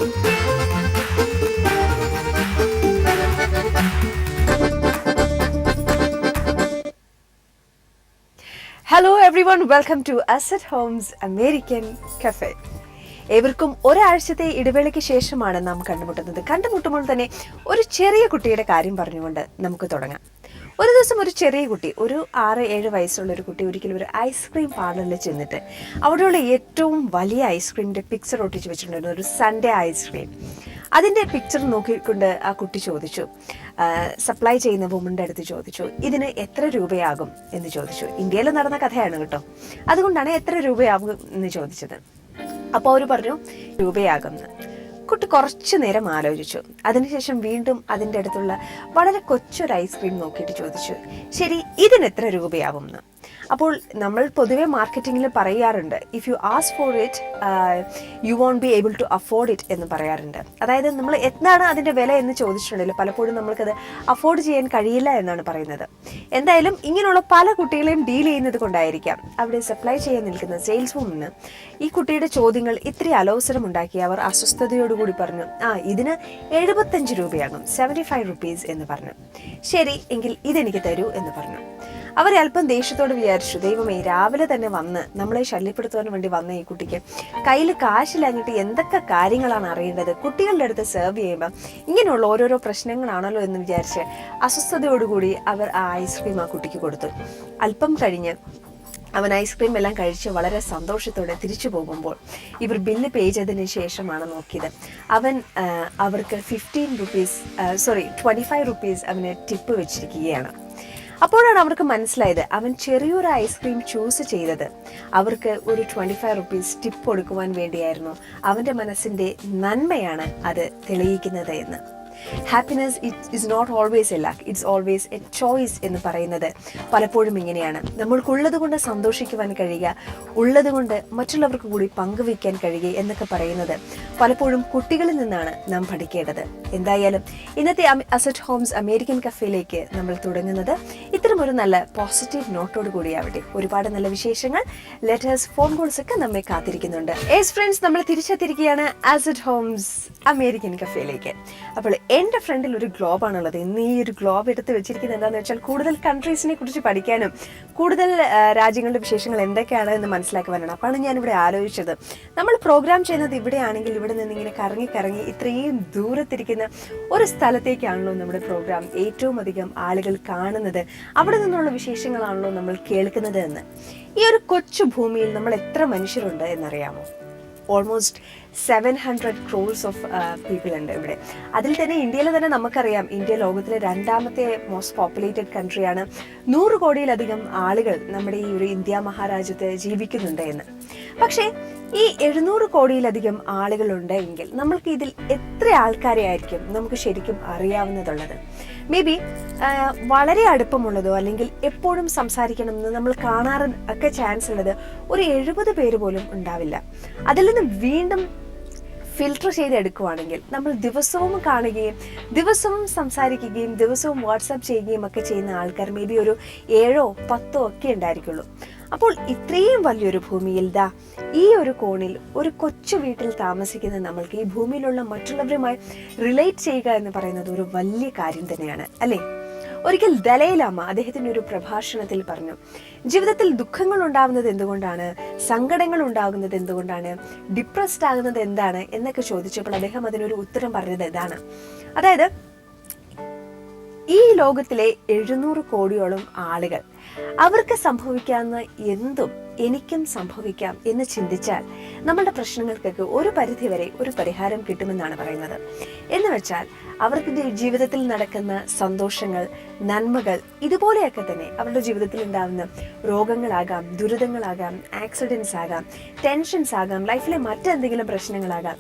Hello everyone, welcome to Asset Homes American cafe. ഏവർക്കും ഒരാഴ്ചത്തെ ഇടവേളയ്ക്ക് ശേഷമാണ് നാം കണ്ടുമുട്ടുന്നത്. കണ്ടുമുട്ടുമ്പോൾ തന്നെ ഒരു ചെറിയ കുട്ടിയുടെ കാര്യം പറഞ്ഞുകൊണ്ട് നമുക്ക് തുടങ്ങാം. ഒരു ദിവസം ഒരു ചെറിയ കുട്ടി, ഒരു 6-7 വയസ്സുള്ള ഒരു കുട്ടി ഒരിക്കലും ഒരു ഐസ്ക്രീം പാർലറിൽ ചെന്നിട്ട് അവിടെയുള്ള ഏറ്റവും വലിയ ഐസ്ക്രീമിൻ്റെ പിക്ചർ ഒട്ടിച്ച് വെച്ചിട്ടുണ്ടായിരുന്നു, ഒരു സൺഡേ ഐസ്ക്രീം. അതിൻ്റെ പിക്ചർ നോക്കിക്കൊണ്ട് ആ കുട്ടി ചോദിച്ചു, സപ്ലൈ ചെയ്യുന്ന വുമൻ്റെ അടുത്ത് ചോദിച്ചു, ഇതിന് എത്ര രൂപയാകും എന്ന് ചോദിച്ചു. ഇന്ത്യയിൽ നടന്ന കഥയാണ് കേട്ടോ, അതുകൊണ്ടാണ് എത്ര രൂപയാകും എന്ന് ചോദിച്ചത്. അപ്പോൾ അവർ പറഞ്ഞു രൂപയാകുമെന്ന്. കുട്ടി കുറച്ചു നേരം ആലോചിച്ചു. അതിനുശേഷം വീണ്ടും അതിൻ്റെ അടുത്തുള്ള വളരെ കൊച്ചൊരു ഐസ്ക്രീം നോക്കിയിട്ട് ചോദിച്ചു, ശരി ഇതിന് എത്ര രൂപയാകും എന്ന്. അപ്പോൾ നമ്മൾ പൊതുവെ മാർക്കറ്റിങ്ങിൽ പറയാറുണ്ട്, if you ask for it you won't be able to afford it എന്ന് പറയാറുണ്ട്. അതായത് നമ്മൾ എന്താണ് അതിൻ്റെ വില എന്ന് ചോദിച്ചിട്ടുണ്ടല്ലോ, പലപ്പോഴും നമ്മൾക്കത് അഫോർഡ് ചെയ്യാൻ കഴിയില്ല എന്നാണ് പറയുന്നത്. എന്തായാലും ഇങ്ങനെയുള്ള പല കുട്ടികളെയും ഡീൽ ചെയ്യുന്നത് കൊണ്ടായിരിക്കാം അവിടെ സപ്ലൈ ചെയ്യാൻ നിൽക്കുന്ന സെയിൽസ് വുമന് ഈ കുട്ടിയുടെ ചോദ്യങ്ങൾ ഇത്തിരി അലോസരമുണ്ടാക്കി. അവർ അസ്വസ്ഥതയോടുകൂടി പറഞ്ഞു, ഇതിന് 75 രൂപയാകും, 75 റുപ്പീസ് എന്ന് പറഞ്ഞു. ശരി എങ്കിൽ ഇതെനിക്ക് തരൂ എന്ന് പറഞ്ഞു. അവർ അല്പം ദേഷ്യത്തോട് വിചാരിച്ചു, ദൈവമേ, രാവിലെ തന്നെ വന്ന് നമ്മളെ ശല്യപ്പെടുത്തുവാൻ വേണ്ടി വന്ന ഈ കുട്ടിക്ക് കയ്യിൽ കാശില്ലാഞ്ഞിട്ട് എന്തൊക്കെ കാര്യങ്ങളാണ് അറിയേണ്ടത്, കുട്ടികളുടെ അടുത്ത് സെർവ് ചെയ്യുമ്പോൾ ഇങ്ങനെയുള്ള ഓരോരോ പ്രശ്നങ്ങളാണല്ലോ എന്ന് വിചാരിച്ച് അസ്വസ്ഥതയോടുകൂടി അവർ ആ ഐസ്ക്രീം ആ കുട്ടിക്ക് കൊടുത്തു. അല്പം കഴിഞ്ഞ് അവൻ ഐസ്ക്രീം എല്ലാം കഴിച്ച് വളരെ സന്തോഷത്തോടെ തിരിച്ചു പോകുമ്പോൾ ഇവർ ബില്ല് പേ ചെയ്തതിന് ശേഷമാണ് നോക്കിയത്. അവൻ അവർക്ക് 25 റുപ്പീസ് അവന് ടിപ്പ് വെച്ചിരിക്കുകയാണ്. അപ്പോഴാണ് അവർക്ക് മനസ്സിലായത്, അവൻ ചെറിയൊരു ഐസ്ക്രീം ചൂസ് ചെയ്തത് അവർക്ക് ഒരു 25 റുപ്പീസ് ടിപ്പ് കൊടുക്കുവാൻ വേണ്ടിയായിരുന്നു. അവൻ്റെ മനസ്സിൻ്റെ നന്മയാണ് അത് തെളിയിക്കുന്നത് എന്ന്. Happiness is not always a luck, it's always a choice എന്ന് പറയുന്നത് പലപ്പോഴും ഇങ്ങനെയാണ്. നമ്മൾക്കുള്ളത് കൊണ്ട് സന്തോഷിക്കുവാൻ കഴിയുക, ഉള്ളത് കൊണ്ട് മറ്റുള്ളവർക്ക് കൂടി പങ്കുവയ്ക്കാൻ കഴിയുക എന്നൊക്കെ പറയുന്നത് പലപ്പോഴും കുട്ടികളിൽ നിന്നാണ് നാം പഠിക്കേണ്ടത്. എന്തായാലും ഇന്നത്തെ അസറ്റ് ഹോംസ് അമേരിക്കൻ കഫേയിലേക്ക് നമ്മൾ തുടങ്ങുന്നത് ഇത്തരമൊരു നല്ല പോസിറ്റീവ് നോട്ടോട് കൂടിയാവട്ടെ. ഒരുപാട് നല്ല വിശേഷങ്ങൾ, ലെറ്റേഴ്സ്, ഫോൺ കോൾസ് ഒക്കെ നമ്മെ കാത്തിരിക്കുന്നുണ്ട്. ഫ്രണ്ട്സ്, നമ്മൾ തിരിച്ചെത്തിയിരിക്കുകയാണ് അസറ്റ് ഹോംസ് അമേരിക്കൻ കഫേയിലേക്ക്. അപ്പോൾ എൻ്റെ ഫ്രണ്ടിൽ ഒരു ഗ്ലോബാണുള്ളത്. ഇന്ന് ഈ ഒരു ഗ്ലോബ് എടുത്ത് വെച്ചിരിക്കുന്നത് എന്താണെന്ന് വെച്ചാൽ കൂടുതൽ കൺട്രീസിനെ കുറിച്ച് പഠിക്കാനും കൂടുതൽ രാജ്യങ്ങളുടെ വിശേഷങ്ങൾ എന്തൊക്കെയാണ് എന്ന് മനസ്സിലാക്കുവാനാണ്. അപ്പോഴാണ് ഞാനിവിടെ ആലോചിച്ചത്, നമ്മൾ പ്രോഗ്രാം ചെയ്യുന്നത് ഇവിടെയാണെങ്കിൽ ഇവിടെ നിന്ന് ഇങ്ങനെ കറങ്ങി ഇത്രയും ദൂരത്തിരിക്കുന്ന ഒരു സ്ഥലത്തേക്കാണല്ലോ നമ്മുടെ പ്രോഗ്രാം ഏറ്റവും അധികം ആളുകൾ കാണുന്നത്, അവിടെ നിന്നുള്ള വിശേഷങ്ങളാണല്ലോ നമ്മൾ കേൾക്കുന്നത് എന്ന്. ഈ ഒരു കൊച്ചു ഭൂമിയിൽ നമ്മൾ എത്ര മനുഷ്യരുണ്ട് എന്നറിയാമോ? ഓൾമോസ്റ്റ് 700 crores ഓഫ് പീപ്പിൾ ഉണ്ട് ഇവിടെ. അതിൽ തന്നെ ഇന്ത്യയിൽ തന്നെ നമുക്കറിയാം, ഇന്ത്യ ലോകത്തിലെ 2ാമത്തെ മോസ്റ്റ് പോപ്പുലേറ്റഡ് കൺട്രിയാണ്. 100 കോടിയിലധികം ആളുകൾ നമ്മുടെ ഈ ഒരു ഇന്ത്യ മഹാരാജ്യത്ത് ജീവിക്കുന്നുണ്ട് എന്ന്. പക്ഷേ ഈ 700 കോടിയിലധികം ആളുകളുണ്ട് എങ്കിൽ നമ്മൾക്ക് ഇതിൽ എത്ര ആൾക്കാരെ ആയിരിക്കും നമുക്ക് ശരിക്കും അറിയാവുന്നതുള്ളത്? മേ ബി വളരെ അടുപ്പമുള്ളതോ അല്ലെങ്കിൽ എപ്പോഴും സംസാരിക്കണമെന്ന് നമ്മൾ കാണാറ് ഒക്കെ ചാൻസ് ഉള്ളത് ഒരു 70 പേര് പോലും ഉണ്ടാവില്ല. അതിൽ നിന്ന് വീണ്ടും ഫിൽട്ടർ ചെയ്തെടുക്കുവാണെങ്കിൽ നമ്മൾ ദിവസവും കാണുകയും ദിവസവും സംസാരിക്കുകയും ദിവസവും വാട്സാപ്പ് ചെയ്യുകയും ഒക്കെ ചെയ്യുന്ന ആൾക്കാർ മേ ബി ഒരു 7-10 ഒക്കെ ഉണ്ടായിരിക്കുള്ളൂ. അപ്പോൾ ഇത്രയും വലിയൊരു ഭൂമിയിൽ ഈ ഒരു കോണിൽ ഒരു കൊച്ചു വീട്ടിൽ താമസിക്കുന്ന നമ്മൾക്ക് ഈ ഭൂമിയിലുള്ള മറ്റുള്ളവരുമായി റിലേറ്റ് ചെയ്യുക എന്ന് പറയുന്നത് ഒരു വലിയ കാര്യം തന്നെയാണ്, അല്ലേ? ഒരിക്കൽ ദലൈലാമ അദ്ദേഹത്തിന്റെ ഒരു പ്രഭാഷണത്തിൽ പറഞ്ഞു, ജീവിതത്തിൽ ദുഃഖങ്ങൾ ഉണ്ടാകുന്നത് എന്തുകൊണ്ടാണ്, സങ്കടങ്ങൾ ഉണ്ടാകുന്നത് എന്തുകൊണ്ടാണ്, ഡിപ്രസ്ഡ് ആകുന്നത് എന്താണ് എന്നൊക്കെ ചോദിച്ചപ്പോൾ അദ്ദേഹം അതിനൊരു ഉത്തരം പറഞ്ഞത് ഇതാണ്. അതായത് ഈ ലോകത്തിലെ 700 കോടിയോളം ആളുകൾ അവർക്ക് സംഭവിക്കാവുന്ന എന്തും എനിക്കും സംഭവിക്കാം എന്ന് ചിന്തിച്ചാൽ നമ്മളുടെ പ്രശ്നങ്ങൾക്കൊക്കെ ഒരു പരിധിവരെ ഒരു പരിഹാരം കിട്ടുമെന്നാണ് പറയുന്നത്. എന്ന് വെച്ചാൽ അവർക്ക് ജീവിതത്തിൽ നടക്കുന്ന സന്തോഷങ്ങൾ, നന്മകൾ, ഇതുപോലെയൊക്കെ തന്നെ അവരുടെ ജീവിതത്തിൽ ഉണ്ടാകുന്ന രോഗങ്ങളാകാം, ദുരിതങ്ങളാകാം, ആക്സിഡൻസ് ആകാം, ടെൻഷൻസ് ആകാം, ലൈഫിലെ മറ്റെന്തെങ്കിലും പ്രശ്നങ്ങളാകാം,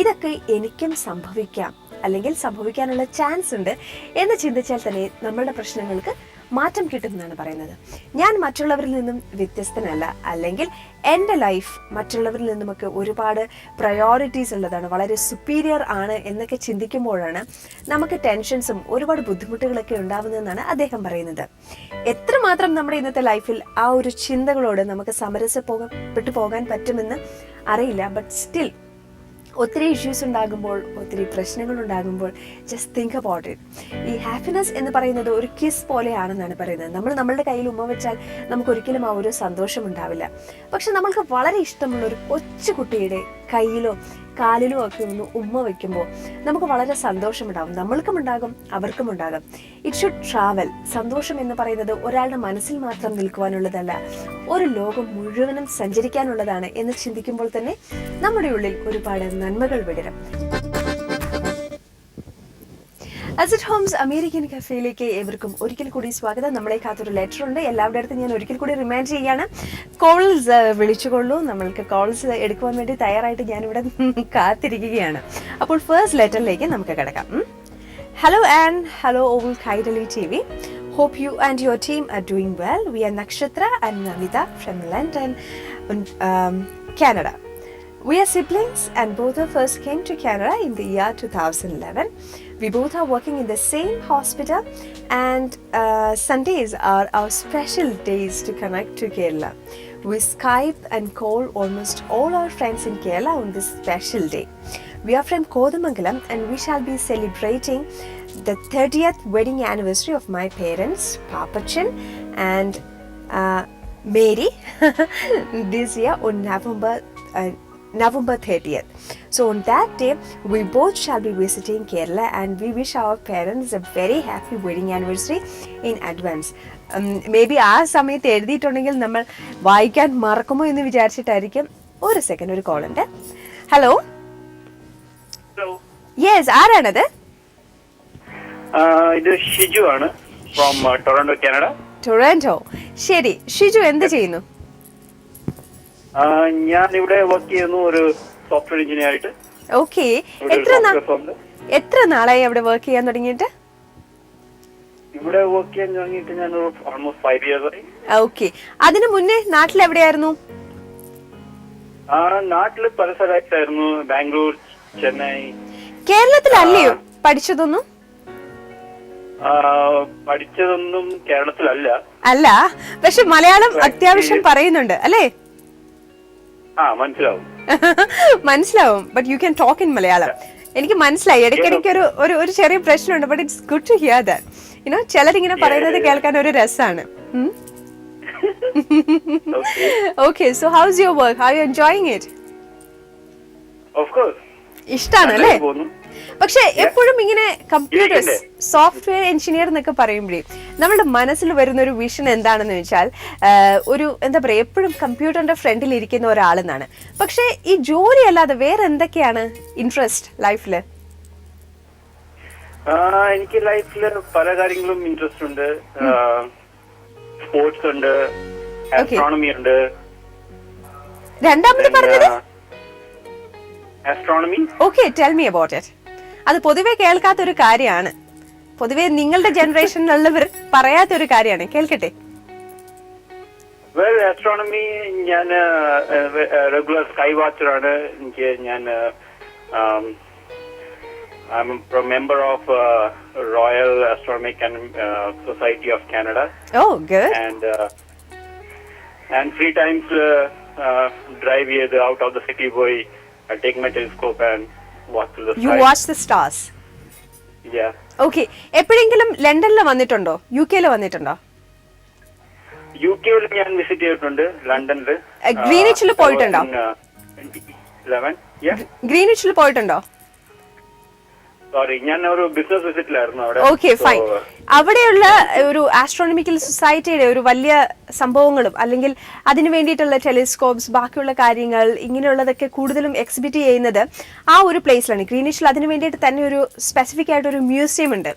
ഇതൊക്കെ എനിക്കും സംഭവിക്കാം അല്ലെങ്കിൽ സംഭവിക്കാനുള്ള ചാൻസ് ഉണ്ട് എന്ന് ചിന്തിച്ചാൽ തന്നെ നമ്മളുടെ പ്രശ്നങ്ങൾക്ക് മാറ്റം കിട്ടുമെന്നാണ് പറയുന്നത്. ഞാൻ മറ്റുള്ളവരിൽ നിന്നും വ്യത്യസ്തനല്ല, അല്ലെങ്കിൽ എൻ്റെ ലൈഫ് മറ്റുള്ളവരിൽ നിന്നുമൊക്കെ ഒരുപാട് പ്രയോറിറ്റീസ് ഉള്ളതാണ്, വളരെ സുപ്പീരിയർ ആണ് എന്നൊക്കെ ചിന്തിക്കുമ്പോഴാണ് നമുക്ക് ടെൻഷൻസും ഒരുപാട് ബുദ്ധിമുട്ടുകളൊക്കെ ഉണ്ടാവുന്നതെന്നാണ് അദ്ദേഹം പറയുന്നത്. എത്രമാത്രം നമ്മുടെ ഇന്നത്തെ ലൈഫിൽ ആ ഒരു ചിന്തകളോട് നമുക്ക് സമരസപ്പെട്ടു പോകാൻ പറ്റുമെന്ന് അറിയില്ല. ബട്ട് സ്റ്റിൽ ഒത്തിരി ഇഷ്യൂസ് ഉണ്ടാകുമ്പോൾ, ഒത്തിരി പ്രശ്നങ്ങൾ ഉണ്ടാകുമ്പോൾ, ജസ്റ്റ് തിങ്ക് അബൌട്ട് ഇറ്റ്. ഈ ഹാപ്പിനെസ് എന്ന് പറയുന്നത് ഒരു കിസ് പോലെയാണെന്നാണ് പറയുന്നത്. നമ്മൾ നമ്മളുടെ കയ്യിൽ ഉമ്മ വെച്ചാൽ നമുക്കൊരിക്കലും ആ ഒരു സന്തോഷം ഉണ്ടാവില്ല. പക്ഷെ നമ്മൾക്ക് വളരെ ഇഷ്ടമുള്ള ഒരു കൊച്ചു കുട്ടിയുടെ കയ്യിലോ കാലിലോ ഒക്കെ ഒന്ന് ഉമ്മ വയ്ക്കുമ്പോൾ നമുക്ക് വളരെ സന്തോഷമുണ്ടാകും. നമ്മൾക്കും ഉണ്ടാകും, അവർക്കും ഉണ്ടാകും. It should travel. സന്തോഷം എന്ന് പറയുന്നത് ഒരാളുടെ മനസ്സിൽ മാത്രം നിൽക്കുവാനുള്ളതല്ല, ഒരു ലോകം മുഴുവനും സഞ്ചരിക്കാനുള്ളതാണ് എന്ന് ചിന്തിക്കുമ്പോൾ തന്നെ നമ്മുടെ ഉള്ളിൽ ഒരുപാട് നന്മകൾ വിടരും. അസിറ്റ് ഹോംസ് അമേരിക്കൻ കഫേയിലേക്ക് ഏവർക്കും ഒരിക്കൽ കൂടി സ്വാഗതം. നമ്മളെ കാത്തൊരു ലെറ്റർ ഉണ്ട്. എല്ലാവരുടെ അടുത്തും ഞാൻ ഒരിക്കൽ കൂടി റിമൈൻഡ് ചെയ്യാണ്, കോൾസ് വിളിച്ചുകൊള്ളൂ. നമ്മൾക്ക് കോൾസ് എടുക്കുവാൻ വേണ്ടി തയ്യാറായിട്ട് ഞാനിവിടെ കാത്തിരിക്കുകയാണ്. അപ്പോൾ ഫസ്റ്റ് ലെറ്ററിലേക്ക് നമുക്ക് കിടക്കാം. Hello and hello all Kairali TV. Hope you and your team are doing well. We are Nakshatra and Namita from London, Canada. We are siblings and both of us came to Canada in the year 2011. We both are working in the same hospital and Sundays are our special days to connect to Kerala. We Skype and call almost all our friends in Kerala on this special day. We are from Kodamangalam and we shall be celebrating the 30th wedding anniversary of my parents, Papachan and Mary this year on November 30th. So on that day, we both shall be visiting Kerala and we wish our parents a very happy wedding anniversary in advance. Maybe ആ സമയത്ത് എഴുതിയിട്ടുണ്ടെങ്കിൽ നമ്മൾ വായിക്കാൻ മറക്കുമോ എന്ന് വിചാരിച്ചിട്ടായിരിക്കും. ഒരു second, ഒരു call ഉണ്ട്. Hello, yes, ആരാണത്? ഇത് ഷിജു ആണ്, ഫ്രോം ടൊറന്റോ, കാനഡ. ടൊറന്റോ, ശരി. ഷിജു എന്ത് ചെയ്യുന്നു? ഞാൻ ഇവിടെ വർക്ക് ചെയ്യുന്നു, ഒരു സോഫ്റ്റ്വെയർ എഞ്ചിനീയർ ആയിട്ട്. ഓക്കെ. എത്ര നാളായി അവിടെ വർക്ക് ചെയ്യാൻ തുടങ്ങിയിട്ട്? ഇവിടെ വർക്ക് ചെയ്യാൻ തുടങ്ങിയിട്ട് ഞാൻ ഓൾമോസ്റ്റ് 5 years ആയി. ഓക്കെ. അതിനു മുന്നേ നാട്ടിൽ എവിടെയായിരുന്നു? നാട്ടില് പല സ്ഥലത്തായിരുന്നു, ബാംഗ്ലൂർ, ചെന്നൈ. കേരളത്തിലല്ലയോ പഠിച്ചതൊന്നും? പഠിച്ചതൊന്നും കേരളത്തിലല്ല. അല്ല, പക്ഷെ മലയാളം അത്യാവശ്യം പറയുന്നുണ്ട് അല്ലേ? മനസ്സിലാവും. But you can talk in Malayalam. എനിക്ക് മനസ്സിലായി. ഇടയ്ക്കിടയ്ക്ക് ഒരു ചെറിയ പ്രശ്നമുണ്ട്. But it's good to hear that. You know, ചിലരിങ്ങനെ പറയുന്നത് കേൾക്കാൻ ഒരു രസമാണ്. Okay, so how is your work? How you enjoying it? ഇഷ്ടാണ് അല്ലേ? പക്ഷെ എപ്പോഴും ഇങ്ങനെ കമ്പ്യൂട്ടേഴ്സ്, സോഫ്റ്റ്വെയർ എഞ്ചിനീയർ എന്നൊക്കെ പറയുമ്പോഴേ നമ്മുടെ മനസ്സിൽ വരുന്ന ഒരു വിഷൻ എന്താണെന്ന് വെച്ചാൽ ഒരു എന്താ പറയാ, എപ്പോഴും കമ്പ്യൂട്ടറിന്റെ ഫ്രണ്ടിൽ ഇരിക്കുന്ന ഒരാളെന്നാണ്. പക്ഷെ ഈ ജോലി അല്ലാതെ വേറെ എന്തൊക്കെയാണ് ഇൻട്രസ്റ്റ് ലൈഫില്? എനിക്ക് ലൈഫില് പല കാര്യങ്ങളും ഇൻട്രസ്റ്റ് ഉണ്ട്. സ്പോർട്സ് ഉണ്ട്, ആസ്ട്രോണമി ഉണ്ട്. രണ്ടാമത് പറഞ്ഞത് astronomy. Okay, tell me about it. അത് പൊതുവെ കേൾക്കാത്തൊരു കാര്യമാണ്. പൊതുവെ നിങ്ങളുടെ ജനറേഷനിലുള്ളവർ പറയാത്തൊരു കാര്യമാണ്. കേൾക്കട്ടെ. വെൽ, ആസ്ട്രോണമി ഞാൻ റെഗുലർ സ്കൈ വാച്ചർ ആണ്. ഞാൻ I am member of Royal Astronomical Society of Canada. Oh, good. And free times drive ചെയ്ത് ഔട്ട് ഓഫ് ദ സിറ്റി പോയി I take my telescope and watch the stars. You watch the stars? Yeah. Okay. എപ്പോഴെങ്കിലും ലണ്ടനിൽ വന്നിട്ടുണ്ടോ? യുകെയിൽ വന്നിട്ടുണ്ടോ? യുകെയിൽ ഞാൻ visit ചെയ്തിട്ടുണ്ട്, ലണ്ടനിൽ. ഗ്രീനിച്ചിൽ പോയിട്ടുണ്ടോ? 2011. Yeah. ഗ്രീനിച്ചിൽ പോയിട്ടുണ്ടോ? സോറി, ഞാൻ ഒരു ബിസിനസ് വിസിറ്റിലായിരുന്നു അവിടെ. Okay, fine. അവിടെയുള്ള ഒരു ആസ്ട്രോണമിക്കൽ സൊസൈറ്റിയുടെ ഒരു വലിയ സംഭവങ്ങളും അല്ലെങ്കിൽ അതിനു വേണ്ടിയിട്ടുള്ള ടെലിസ്കോപ്സ്, ബാക്കിയുള്ള കാര്യങ്ങൾ ഇങ്ങനെയുള്ളതൊക്കെ കൂടുതലും എക്സിബിറ്റ് ചെയ്യുന്നത് ആ ഒരു പ്ലേസിലാണ്, ഗ്രീനിഷിൽ. അതിന് വേണ്ടിയിട്ട് തന്നെ ഒരു സ്പെസിഫിക് ആയിട്ട് ഒരു മ്യൂസിയം ഉണ്ട്.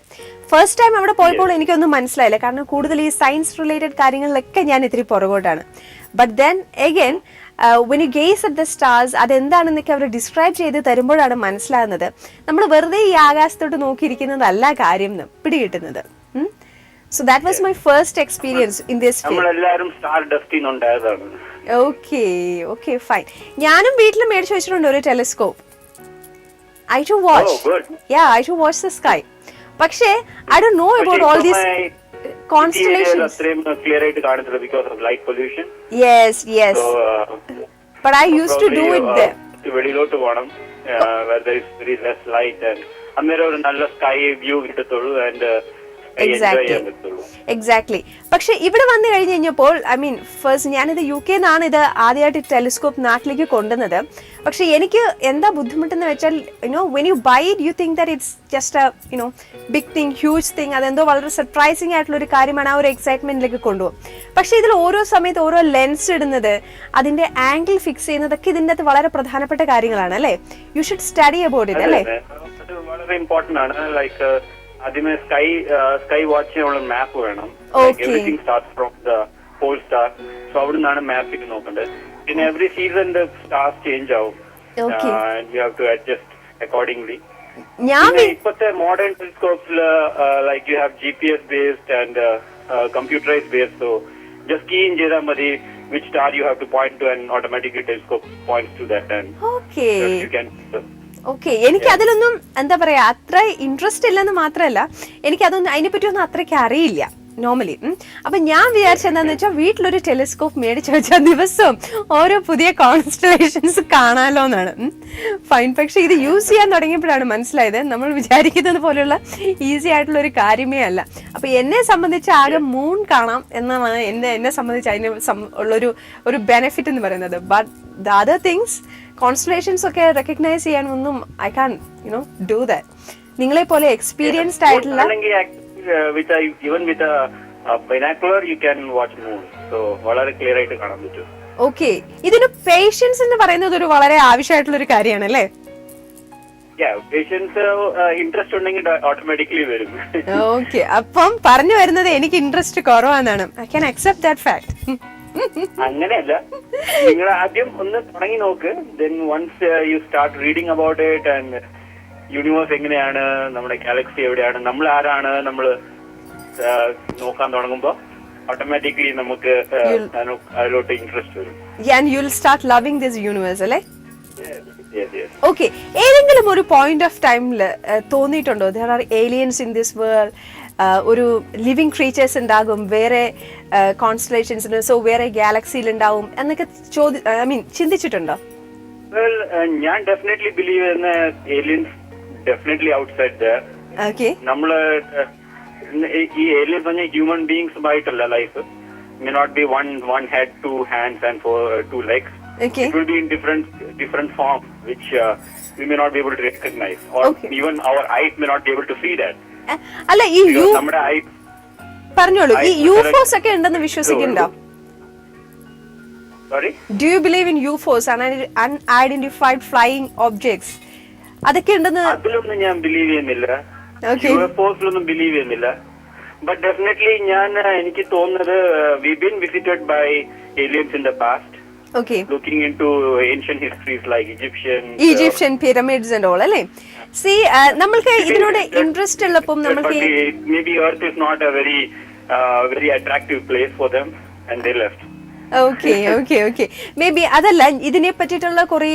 ഫസ്റ്റ് ടൈം അവിടെ പോയപ്പോൾ എനിക്കൊന്നും മനസ്സിലായില്ല, കാരണം കൂടുതൽ ഈ സയൻസ് റിലേറ്റഡ് കാര്യങ്ങളിലൊക്കെ ഞാൻ ഇത്തിരി പുറകോട്ടാണ്. But then again when you gaze at the stars, അതെന്താണെന്നൊക്കെ അവർ ഡിസ്ക്രൈബ് ചെയ്ത് തരുമ്പോഴാണ് മനസ്സിലാകുന്നത് നമ്മൾ വെറുതെ ഈ ആകാശത്തോട്ട് നോക്കിയിരിക്കുന്നതല്ല കാര്യം പിടികിട്ടുന്നത്. So that was my first experience in this field. നമ്മളെല്ലാരും സ്റ്റാർ ഡസ്റ്റിൽ ഉണ്ടായതാണ്. Okay, fine. ഞാനും വീട്ടിൽ മേടിച്ചു വെച്ചിട്ടുണ്ട് ഒരു telescope. I too watch. Oh, good. Yeah, I too watch the sky. പക്ഷേ I don't know about all these constellations. Clear ആയിട്ട് കാണുന്നില്ല because of light pollution. Yes. So, but I used to do it there. വെളിയിലോട്ട് പോകണം. where there is very less light and അന്നേരം ഒരു നല്ല sky view കിട്ടത്തുള്ളൂ and exactly. പക്ഷെ ഇവിടെ വന്നു കഴിഞ്ഞ് കഴിഞ്ഞപ്പോൾ ഐ മീൻ ഫസ്റ്റ് ഞാനിത് UK നിന്നാണ് ഇത് ആദ്യമായിട്ട് ടെലിസ്കോപ്പ് നാട്ടിലേക്ക് കൊണ്ടുവന്നത്. പക്ഷെ എനിക്ക് എന്താ ബുദ്ധിമുട്ടെന്ന് വെച്ചാൽ when you buy it you think that it's just big thing, huge thing. അതെന്തോ വളരെ സർപ്രൈസിങ് ആയിട്ടുള്ള ഒരു കാര്യമാണ്, ആ ഒരു എക്സൈറ്റ്മെന്റിലേക്ക് കൊണ്ടുപോകും. പക്ഷെ ഇതിൽ ഓരോ സമയത്ത് ഓരോ ലെൻസ് ഇടുന്നത്, അതിന്റെ ആംഗിൾ ഫിക്സ് ചെയ്യുന്നതൊക്കെ ഇതിന്റെ അകത്ത് വളരെ പ്രധാനപ്പെട്ട കാര്യങ്ങളാണ് അല്ലേ? You should study about it അല്ലേ? വളരെ ഇമ്പോർട്ടന്റ് ആണ്. ലൈക്ക് ആദ്യമേ സ്കൈ വാച്ച് ചെയ്യാനുള്ള മാപ്പ് വേണം. Everything starts from the pole star. So അവിടെ നിന്നാണ് മാപ്പിംഗ് നോക്കേണ്ടത്. പിന്നെ എവറി സീസൺ സ്റ്റാർസ് ചേഞ്ച് ആവും. You have to adjust accordingly. ഇപ്പോഴത്തെ മോഡേൺ ടെലിസ്കോപ്സിൽ like you have GPS based and computerised based. So just key in ചെയ്താൽ മതി which star you have to point to and automatically telescope points to that and you can okay. എനിക്ക് അതിലൊന്നും എന്താ പറയാ അത്ര interest ഇല്ലെന്ന് മാത്രമല്ല, എനിക്ക് അതൊന്നും അതിനെപ്പറ്റിയൊന്നും അത്രയ്ക്ക് അറിയില്ല നോർമലി. അപ്പൊ ഞാൻ വിചാരിച്ചെന്താന്ന് വെച്ചാൽ വീട്ടിലൊരു ടെലിസ്കോപ്പ് മേടിച്ചു വെച്ചാൽ ദിവസവും ഓരോ പുതിയ കോൺസ്റ്റലേഷൻസ് കാണാലോ എന്നാണ്. ഫൈൻ. പക്ഷെ ഇത് യൂസ് ചെയ്യാൻ തുടങ്ങിയപ്പോഴാണ് മനസ്സിലായത് നമ്മൾ വിചാരിക്കുന്നത് പോലെയുള്ള ഈസി ആയിട്ടുള്ള ഒരു കാര്യമേ അല്ല. അപ്പൊ എന്നെ സംബന്ധിച്ച് ആകെ മൂൺ കാണാം എന്നാണ് എന്നെ സംബന്ധിച്ച് അതിന് ഉള്ളൊരു ബെനിഫിറ്റ് എന്ന് പറയുന്നത്. But the other things constellations ഒക്കെ റെക്കഗ്നൈസ് ചെയ്യാനൊന്നും ഐ കാൻ ഡു ദാറ്റ്. നിങ്ങളെ പോലെ എക്സ്പീരിയൻസ്ഡ് ആയിട്ടുള്ള even with a binocular you can watch moon. So വളരെ ക്ലിയർ ആയിട്ട് കാണാൻ പറ്റും. ഓക്കെ. ഇതിന് പേഷ്യൻസ് എന്ന് പറയുന്നത് ഒരു വളരെ ആവശ്യമായിട്ടുള്ള ഒരു കാര്യമാണ് അല്ലേ? പേഷ്യൻസ് ഇൻട്രസ്റ്റ് ഉണ്ടെങ്കിൽ ഓട്ടോമാറ്റിക്കലി വരും. ഓക്കെ. അപ്പം പറഞ്ഞു വരുന്നത് എനിക്ക് ഇൻട്രസ്റ്റ് കുറവാണെന്നാണ്. I can accept that fact. അങ്ങനെയല്ല, നിങ്ങൾ ആദ്യം ഒന്ന് തുടങ്ങി നോക്ക്. Then once you start reading about it and universe എങ്ങനെയാണ്, നമ്മുടെ ഗാലക്സി എവിടെയാണ്, നമ്മൾ ആരാണ്, നമ്മൾ നോക്കാൻ തുടങ്ങുമ്പോ ഓട്ടോമാറ്റിക്കലി നമുക്ക് അതിലോട്ട് ഇൻട്രസ്റ്റ് വരും. And you'll start loving this universe അല്ലേ? ഓക്കെ. ഏതെങ്കിലും ഒരു പോയിന്റ് ഓഫ് ടൈമിൽ തോന്നിയിട്ടുണ്ടോ there are aliens in this world, ഒരു ലിവിങ് ക്രീച്ചേഴ്സ് ഉണ്ടാകും വേറെ കോൺസ്റ്റലേഷൻസിന്, സോ വേറെ ഗാലക്സിയിൽ ഉണ്ടാവും എന്നൊക്കെ ചിന്തിച്ചിട്ടുണ്ടോ? Well, ഞാൻ ഡെഫിനറ്റ്ലി ബിലീവ് ചെയ്യുന്ന aliens definitely outside there. Okay. നമ്മള് ഈ aliens പറഞ്ഞ ഹ്യൂമൻ ബീയിങ്സ് ആയിട്ടല്ല life. May not be one head, two hands and two legs. Okay. It will be in different forms which we may not be able to recognize, or even our eyes may not be able to see that. അല്ല ഈ നമ്മുടെ I പറഞ്ഞോളൂ, ഈ UFOs ഒക്കെ ഉണ്ടെന്ന് വിശ്വസിക്കുന്നുണ്ടോ? Sorry? Do you believe in UFOs, unidentified flying objects? അതൊക്കെ ഉണ്ടെന്ന്. അതിലൊന്നും ഞാൻ ബിലീവ് ചെയ്യുന്നില്ല. UFOസിലൊന്നും ബിലീവ് ചെയ്യുന്നില്ല. ബട്ട് ഡെഫിനറ്റ്ലി എനിക്ക് തോന്നുന്നത് we been visited by aliens in the past. Okay. Looking into ancient histories like Egyptian pyramids and all അല്ലേ? See, നമ്മൾക്ക് ഇതിനോട് ഇൻട്രസ്റ്റ് ഉള്ളപ്പോൾ നമ്മൾക്ക് maybe Earth is not a very attractive place for them and they left. Okay. May be അതല്ല, ഇതിനെ പറ്റിയിട്ടുള്ള കുറേ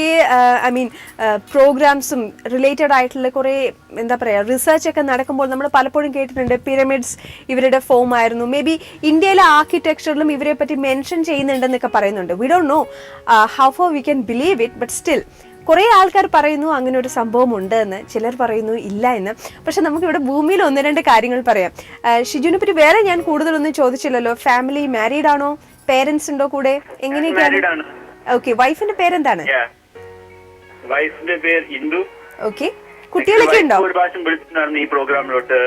പ്രോഗ്രാംസും related ആയിട്ടുള്ള കുറേ എന്താ പറയുക റിസർച്ച് ഒക്കെ നടക്കുമ്പോൾ നമ്മൾ പലപ്പോഴും കേട്ടിട്ടുണ്ട് പിരമിഡ്സ് ഇവരുടെ ഫോം ആയിരുന്നു. മേ ബി ഇന്ത്യയിലെ ആർക്കിടെക്ചറിലും ഇവരെ പറ്റി മെൻഷൻ ചെയ്യുന്നുണ്ടെന്നൊക്കെ പറയുന്നുണ്ട്. We don't know how far we can believe it, but still കുറേ ആൾക്കാർ പറയുന്നു അങ്ങനെ ഒരു സംഭവം ഉണ്ട് എന്ന്, ചിലർ പറയുന്നു ഇല്ല എന്ന്. പക്ഷെ നമുക്കിവിടെ ഭൂമിയിൽ ഒന്ന് രണ്ട് കാര്യങ്ങൾ പറയാം. ഷിജുവിനെ പറ്റി വേറെ ഞാൻ കൂടുതലൊന്നും ചോദിച്ചില്ലല്ലോ. ഫാമിലി മാരീഡ് ആണോ? പേരൻസ് ഉണ്ടോ കൂടെ? എങ്ങനെയൊക്കെയാണ്? ഓക്കെ. വൈഫിന്റെ പേരെന്താണ്? വൈഫിന്റെ പേര് ഇന്ദു. ഓക്കെ. കുട്ടികളൊക്കെ ഉണ്ടോ? ഒരു പ്രാവശ്യം വിളിച്ചിട്ടുണ്ടായിരുന്നു ഈ പ്രോഗ്രാമിലോട്ട്,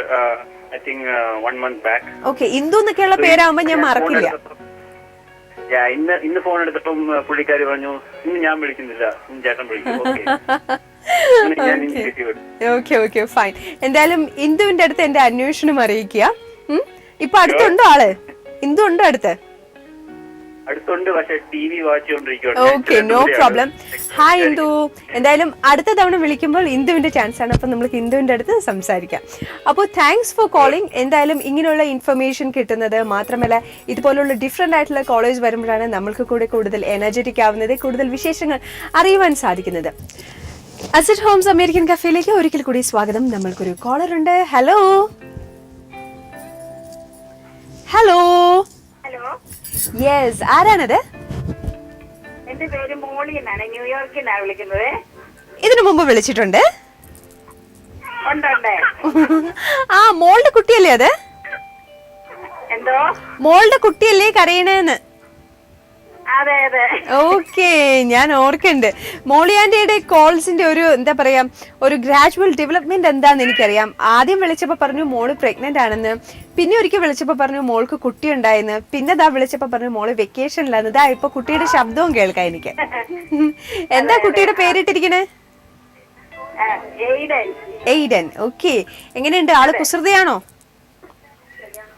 I think 1 month back. Okay. Indu എന്നൊക്കെയുള്ള പേരാകുമ്പോ ഞാൻ മറക്കില്ല. ഇന്ന് ഫോൺ എടുത്തപ്പം പുള്ളിക്കാരി പറഞ്ഞു ഇന്ന് ഞാൻ വിളിക്കുന്നില്ല, ചേട്ടൻ വിളിക്കും. Okay fine. എന്തായാലും ഇന്ദുവിന്റെ അടുത്ത് എന്റെ അന്വേഷണം അറിയിക്കുക. ഇപ്പൊ അടുത്തുണ്ടോ ആള്? ഇന്ദു ഉണ്ടോ അടുത്ത്? അടുത്തുണ്ട്, പക്ഷെ TV വാച്ച് ചെയ്തോണ്ടിരിക്കുകയാണ്. Okay, no problem. Hi Indu. എന്തായാലും അടുത്ത തവണ വിളിക്കുമ്പോൾ ഇന്ദുവിന്റെ ചാൻസ് ആണ്, അപ്പൊ നമുക്ക് ഇന്ദുവിന്റെ അടുത്ത് സംസാരിക്കാം. അപ്പോൾ താങ്ക്സ് ഫോർ കോളിംഗ്. എന്തായാലും ഇങ്ങനെയുള്ള ഇൻഫർമേഷൻ കിട്ടുന്നത് മാത്രമല്ല ഇതുപോലുള്ള ഡിഫറെന്റ് ആയിട്ടുള്ള കോളേജ് വരുമ്പോഴാണ് നമ്മൾക്ക് കൂടെ കൂടുതൽ എനർജറ്റിക് ആവുന്നത്, കൂടുതൽ വിശേഷങ്ങൾ അറിയുവാൻ സാധിക്കുന്നത്. അസറ്റ് ഹോംസ് അമേരിക്കൻ കഫേയിലേക്ക് ഒരിക്കൽ കൂടി സ്വാഗതം. നമ്മൾക്കൊരു കോളർ ഉണ്ട്. ഹലോ. യെസ്, ആരാണത്? എന്റെ പേര് മോളി എന്നാണ്, ന്യൂയോർക്കിൽ നിന്നാണ് വിളിക്കുന്നത്. ഇതിനു മുമ്പ് വിളിച്ചിട്ടുണ്ട്? ഉണ്ട്. ആ, മോളുടെ കുട്ടിയല്ലേ അത്? എന്തോ? മോളുടെ കുട്ടിയല്ലേ കരയണേന്ന്? അതെ അതെ. ഓക്കെ, ഞാൻ ഓർക്കുന്നുണ്ട്. മോളിയാന്റിയുടെ കോൾസിന്റെ ഒരു എന്താ പറയാ, ഒരു ഗ്രാജുവൽ ഡെവലപ്മെന്റ് എന്താന്ന് എനിക്കറിയാം. ആദ്യം വിളിച്ചപ്പോ പറഞ്ഞു മോള് പ്രഗ്നന്റ് ആണെന്ന്, പിന്നെ ഒരിക്കൽ വിളിച്ചപ്പോ പറഞ്ഞു മോൾക്ക് കുട്ടി ഉണ്ടായെന്ന്, പിന്നെ ദാ വിളിച്ചപ്പോ പറഞ്ഞു മോള് വെക്കേഷനിലാന്ന്. ദാ ഇപ്പൊ കുട്ടിയുടെ ശബ്ദവും കേൾക്കാം എനിക്ക്. എന്താ കുട്ടിയുടെ പേരിട്ടിരിക്കണേ? എയ്ഡൻ. ഓക്കെ, എങ്ങനെയുണ്ട് ആള്? കുസൃതിയാണോ?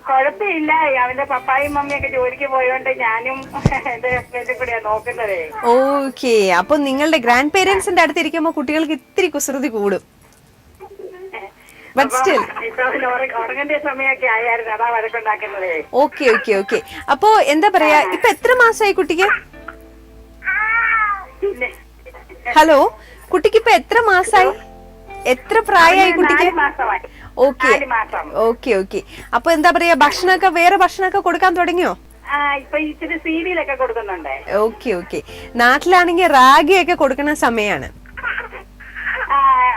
കുഴപ്പമില്ല. അവന്റെ പപ്പായും മമ്മിയൊക്കെ ജോലിക്ക് പോയോണ്ട് ഞാനും എന്റെ ഹസ്ബൻഡും കൂടിയാ നോക്കുന്നത്. ഓക്കെ, അപ്പൊ നിങ്ങളുടെ ഗ്രാൻഡ് പേരൻസിന്റെ അടുത്ത് ഇരിക്കുമ്പോ കുട്ടികൾക്ക് ഇത്തിരി കുസൃതി കൂടും. ഉറങ്ങേണ്ട സമയമൊക്കെ ആയിരുന്നു, അതാ വഴക്കുണ്ടാക്കുന്നത്. Okay okay okay. അപ്പൊ എന്താ പറയാ, ഇപ്പൊ എത്ര മാസമായി കുട്ടിക്ക്? ഹലോ, കുട്ടിക്ക് ഇപ്പൊ എത്ര മാസായി? എത്ര പ്രായമായി കുട്ടിക്ക്? Okay okay okay. അപ്പൊ എന്താ പറയാ, ഭക്ഷണമൊക്കെ വേറെ ഭക്ഷണമൊക്കെ കൊടുക്കാൻ തുടങ്ങിയോ? ഇച്ചിരി സീരിയലൊക്കെ കൊടുക്കുന്നുണ്ട്. Okay okay. നാട്ടിലാണെങ്കിൽ റാഗിയൊക്കെ കൊടുക്കുന്ന സമയാണ്.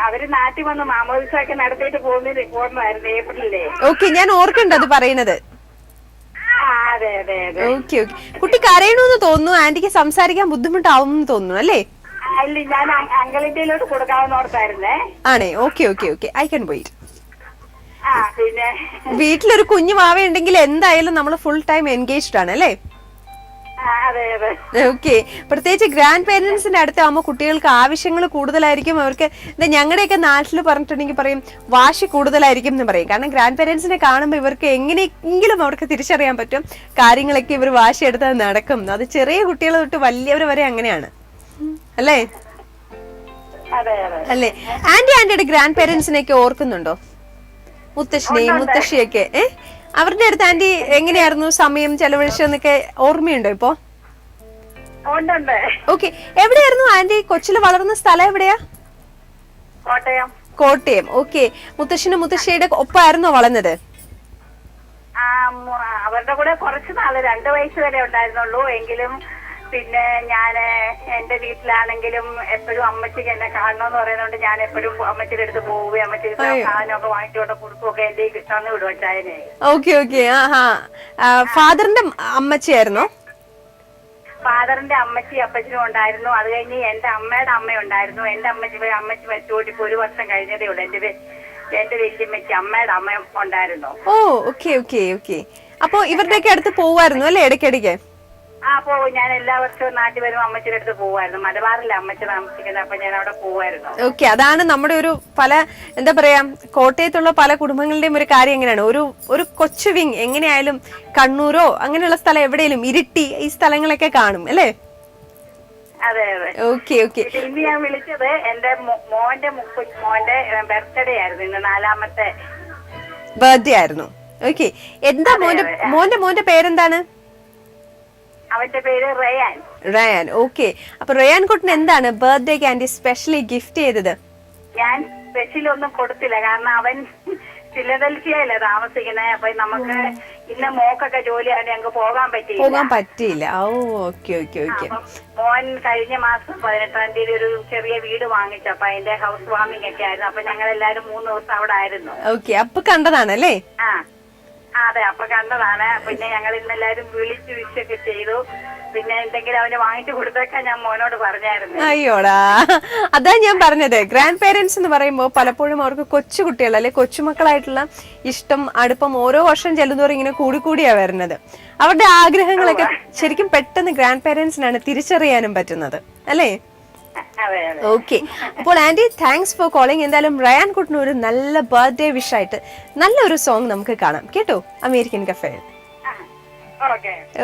അവര് നാട്ടിൽ വന്ന് മാമോദിസമൊക്കെ നടത്തിയിട്ട് പോകുന്നതായിരുന്നു ഏപ്രിലിലെ. ഓക്കെ, ഞാൻ ഓർക്കുന്നുണ്ട് അത് പറയുന്നത്. അതെ അതെ അതെ. Okay okay. കുട്ടി കരയണമെന്ന് തോന്നുന്നു, ആന്റിക്ക് സംസാരിക്കാൻ ബുദ്ധിമുട്ടാവും തോന്നുന്നു അല്ലേ? അല്ല, ഞാൻ അങ്കിളിന്റെയിലോട്ട് കൊടുക്കാവുന്ന ഓർത്തായിരുന്നേ. ആണേ? Okay okay okay, I can wait. പിന്നെ വീട്ടിലൊരു കുഞ്ഞു മാവ ഉണ്ടെങ്കിൽ എന്തായാലും നമ്മൾ ഫുൾ ടൈം എൻഗേജ്ഡ് ആണ് അല്ലേ? ഓക്കെ. പ്രത്യേകിച്ച് ഗ്രാൻഡ് പേരൻസിന്റെ അടുത്താകുമ്പോൾ കുട്ടികൾക്ക് ആവശ്യങ്ങൾ കൂടുതലായിരിക്കും. അവർക്ക് ഞങ്ങളുടെയൊക്കെ നാട്ടിൽ പറഞ്ഞിട്ടുണ്ടെങ്കിൽ പറയും വാശി കൂടുതലായിരിക്കും എന്ന് പറയും. കാരണം ഗ്രാൻഡ് പേരൻസിനെ കാണുമ്പോൾ ഇവർക്ക് എങ്ങനെയെങ്കിലും അവർക്ക് തിരിച്ചറിയാൻ പറ്റും കാര്യങ്ങളൊക്കെ ഇവർ വാശി എടുത്താൽ നടക്കും. അത് ചെറിയ കുട്ടികൾ തൊട്ട് വലിയവർ വരെ അങ്ങനെയാണ് അല്ലേ? അല്ലേ? ആന്റിയുടെ ഗ്രാൻഡ് പേരൻസിനെയൊക്കെ ഓർക്കുന്നുണ്ടോ? മുത്തശ്ശിനെയും മുത്തശ്ശിയൊക്കെ അവരുടെ അടുത്ത് ആന്റി എങ്ങനെയായിരുന്നു സമയം ചെലവഴിച്ചെന്നൊക്കെ ഓർമ്മയുണ്ടോ ഇപ്പൊ? ഓക്കെ. എവിടെയായിരുന്നു ആന്റി കൊച്ചില് വളർന്ന സ്ഥലം? എവിടെയാ? കോട്ടയം. ഓക്കെ. മുത്തശ്ശനും മുത്തശ്ശിയുടെ ഒപ്പമായിരുന്നോ വളർന്നത്? അവരുടെ കൂടെ കുറച്ച് നാള് 2 വയസ്സ് വരെ ഉണ്ടായിരുന്നുള്ളൂ. എങ്കിലും പിന്നെ ഞാന് എന്റെ വീട്ടിലാണെങ്കിലും എപ്പോഴും അമ്മച്ചിക്ക് എന്നെ കാണണമെന്ന് പറയുന്നതുകൊണ്ട് ഞാൻ എപ്പോഴും അമ്മച്ചിയുടെ അടുത്ത് പോവുകയും അമ്മച്ചിക്ക് സാധനമൊക്കെ വാങ്ങിച്ചോണ്ട് കൊടുക്കുകയൊക്കെ എന്റെ തന്നു വിടും ചായനെ. Okay okay. ഫാദറിന്റെ അമ്മച്ചിയായിരുന്നോ? ഫാദറിന്റെ അമ്മച്ചി അപ്പച്ചനും ഉണ്ടായിരുന്നു. അത് കഴിഞ്ഞ് എന്റെ അമ്മയുടെ അമ്മയുണ്ടായിരുന്നു. എന്റെ അമ്മച്ചി മരിച്ചുപോയിട്ട് ഇപ്പൊ 1 വർഷം കഴിഞ്ഞതേ ഉള്ളൂ. എന്റെ വല്യമ്മച്ചി അമ്മയുടെ അമ്മ ഉണ്ടായിരുന്നു. ഓ, ഓക്കെ ഓക്കെ ഓക്കെ. അപ്പൊ ഇവരുടെയൊക്കെ അടുത്ത് പോവായിരുന്നു അല്ലേ ഇടയ്ക്കിടയ്ക്ക്? പോകും. ഞാൻ എല്ലാ വർഷവും നാട്ടിൽ വരുമ്പോൾ അമ്മച്ചിയുടെ അടുത്ത് പോവായിരുന്നു. മലബാറിലെ അമ്മച്ചി താമസിക്കുന്നത്, അപ്പൊ ഞാൻ അവിടെ പോവായിരുന്നു. ഓക്കെ. അതാണ് നമ്മുടെ ഒരു പല എന്താ പറയാ കോട്ടയത്തുള്ള പല കുടുംബങ്ങളുടെയും ഒരു കാര്യം എങ്ങനെയാണ്, ഒരു കൊച്ചു വിങ് എങ്ങനെയായാലും കണ്ണൂരോ അങ്ങനെയുള്ള സ്ഥലം എവിടെയെങ്കിലും ഇരിട്ടി ഈ സ്ഥലങ്ങളൊക്കെ കാണും അല്ലേ? അതെ അതെ. Okay okay. ഇന്ന് ഞാൻ വിളിച്ചത് എന്റെ മോന്റെ ബർത്ത്ഡേ ആയിരുന്നു. ഇന്ന് 4ാമത്തെ ബർത്ത്ഡേ ആയിരുന്നു. ഓക്കെ. എന്താ മോന്റെ പേരെന്താണ്? അവന്റെ പേര് റയാൻ. ഓക്കെ. അപ്പൊ റയാൻ കുട്ടന് എന്താണ് ബർത്ത്ഡേക്ക് ആന്റി സ്പെഷ്യലി ഗിഫ്റ്റ് ചെയ്തത്? ഞാൻ സ്പെഷ്യൽ ഒന്നും കൊടുത്തില്ല, കാരണം അവൻ ഫിലഡൽഫിയയില താമസിക്കുന്നത്. അപ്പൊ നമുക്ക് ഇന്ന് മോക്കൊക്കെ ജോലിയാണ്, ഞങ്ങൾക്ക് പോകാൻ പറ്റിയില്ല. Okay okay okay. മോൻ കഴിഞ്ഞ മാസം 18-ാം തീയതി ഒരു ചെറിയ വീട് വാങ്ങിച്ചു. അപ്പൊ അതിന്റെ ഹൗസ് വാമിംഗ് ഒക്കെ ആയിരുന്നു. അപ്പൊ ഞങ്ങൾ എല്ലാരും 3 ദിവസം അവിടെ ആയിരുന്നു. ഓക്കെ. അപ്പൊ കണ്ടതാണല്ലേ? അതെ, അപ്പൊ കണ്ടതാണ്. പിന്നെ ഞങ്ങൾ ഇന്നെല്ലാരും വിളിച്ചു വിഷയൊക്കെ ചെയ്തു. പിന്നെ എന്തെങ്കിലും അവന് വാങ്ങിച്ചു കൊടുത്തേക്കാൻ ഞാൻ മോനോട് പറഞ്ഞായിരുന്നു. അയ്യോടാ, അതാ ഞാൻ പറഞ്ഞത്. ഗ്രാൻഡ് പേരൻസ് എന്ന് പറയുമ്പോൾ പലപ്പോഴും അവർക്ക് കൊച്ചുകുട്ടികൾ അല്ലെ കൊച്ചുമക്കളായിട്ടുള്ള ഇഷ്ടം അടുപ്പം ഓരോ വർഷം ചെല്ലുന്നവരും ഇങ്ങനെ കൂടിക്കൂടിയാ വരുന്നത്. അവരുടെ ആഗ്രഹങ്ങളൊക്കെ ശരിക്കും പെട്ടെന്ന് ഗ്രാൻഡ് പേരൻസിനാണ് തിരിച്ചറിയാനും പറ്റുന്നത് അല്ലേ? ഓക്കെ. അപ്പോൾ ആന്റി താങ്ക്സ് ഫോർ കോളിംഗ്. എന്തായാലും റയാൻ കുട്ടന് ഒരു നല്ല ബർത്ത്ഡേ വിഷ് ആയിട്ട് നല്ലൊരു സോങ് നമുക്ക് കാണാം കേട്ടോ, അമേരിക്കൻ കഫേ.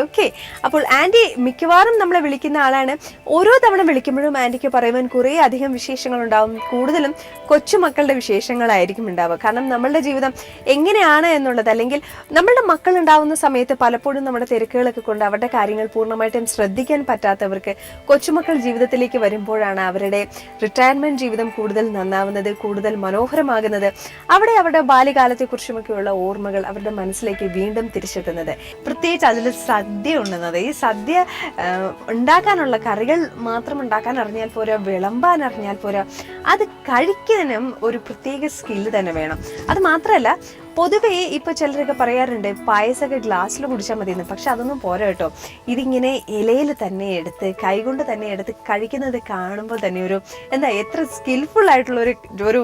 ഓക്കെ. അപ്പോൾ ആന്റി മിക്കവാറും നമ്മളെ വിളിക്കുന്ന ആളാണ്. ഓരോ തവണ വിളിക്കുമ്പോഴും ആന്റിക്ക് പറയുവാൻ കുറേ അധികം വിശേഷങ്ങൾ ഉണ്ടാവും. കൂടുതലും കൊച്ചുമക്കളുടെ വിശേഷങ്ങളായിരിക്കും ഉണ്ടാവുക. കാരണം നമ്മളുടെ ജീവിതം എങ്ങനെയാണ് എന്നുള്ളത്, അല്ലെങ്കിൽ നമ്മളുടെ മക്കൾ ഉണ്ടാവുന്ന സമയത്ത് പലപ്പോഴും നമ്മുടെ തിരക്കുകളൊക്കെ കൊണ്ട് അവരുടെ കാര്യങ്ങൾ പൂർണ്ണമായിട്ടും ശ്രദ്ധിക്കാൻ പറ്റാത്തവർക്ക് കൊച്ചുമക്കൾ ജീവിതത്തിലേക്ക് വരുമ്പോഴാണ് അവരുടെ റിട്ടയർമെന്റ് ജീവിതം കൂടുതൽ നന്നാവുന്നത്, കൂടുതൽ മനോഹരമാകുന്നത്. അവിടെ അവരുടെ ബാല്യകാലത്തെക്കുറിച്ചുമൊക്കെയുള്ള ഓർമ്മകൾ അവരുടെ മനസ്സിലേക്ക് വീണ്ടും തിരിച്ചെത്തുന്നത്. പ്രത്യേകിച്ച് അതിൽ സദ്യ ഉണ്ടെന്നത്. ഈ സദ്യ ഉണ്ടാക്കാനുള്ള കറികൾ മാത്രം ഉണ്ടാക്കാൻ അറിഞ്ഞാൽ പോരാ, വിളമ്പാൻ അറിഞ്ഞാൽ പോരാ, അത് കഴിക്കാനും ഒരു പ്രത്യേക സ്കില്ല് തന്നെ വേണം. അത് മാത്രമല്ല, പൊതുവേ ഇപ്പൊ ചിലരൊക്കെ പറയാറുണ്ട് പായസമൊക്കെ ഗ്ലാസ്സിൽ കുടിച്ചാൽ മതിയെന്ന്. പക്ഷെ അതൊന്നും പോരാ കേട്ടോ. ഇതിങ്ങനെ ഇലയിൽ തന്നെ എടുത്ത് കൈകൊണ്ട് തന്നെ എടുത്ത് കഴിക്കുന്നത് കാണുമ്പോൾ തന്നെ ഒരു എത്ര സ്കിൽഫുൾ ആയിട്ടുള്ള ഒരു